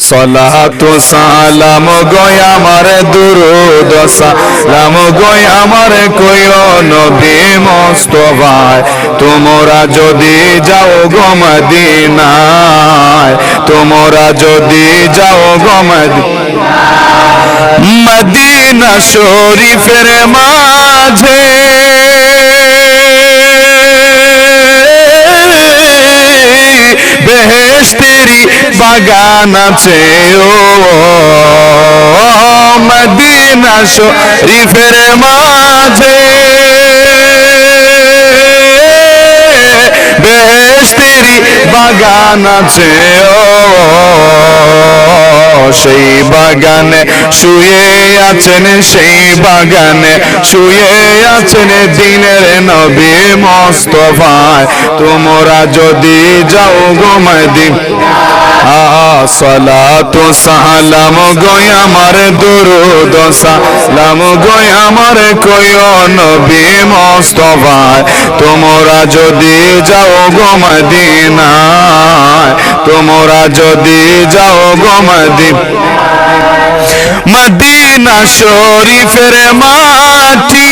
সলাতু সালাম গয় আমার দুরুদ সালাম গয় আমার কইও নবী মুস্তাফায় তোমরা যদি যাও গো মদিনায় তোমরা যদি যাও গো মদিনা শরীফের মাঝে বেহেশতেরি বাগান আছে ও মদিনা শরীফের মাঝে বেহেশতেরি বাগান আছে ও সেই বাগানে শুয়ে আছেন সেই বাগানে শুয়ে আছেন দিনের নবী মুস্তাফায় তোমরা যদি যাও গো মদিনা সালাতু সালাম গয় আমার দুরুদ সালাম গয় আমার কইও নবী মুস্তাফায় তোমরা যদি যাও গো মদিনায় তোমরা যদি যাও গো মদিনা শরীফের মাটি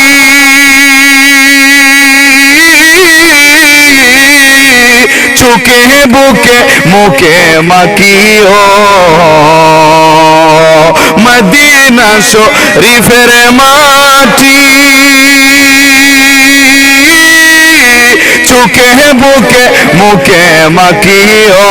চোখে বুকে মুখে মাখিও মদিনা শরীফের মাটি চোখে বুকে মুখে মাখিও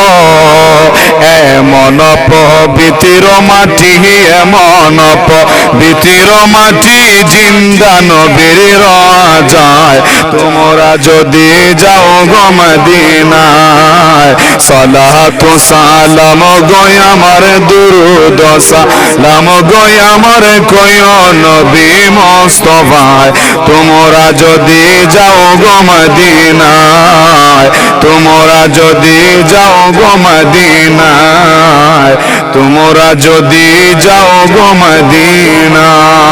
এমন পবিত্র মাটি এমন পবিত্র মাটি জিন্দা নবীর রাজায় তোমরা যদি যাও গো মদিনায় সালাতু সালাম গয় আমার দুরুদ সালাম গয় আমার কইও নবী মুস্তাফায় তোমরা যদি যাও গো মদিনায় তোমরা যদি যাও গো মদিনায় তোমরা যদি যাও গো মদিনায়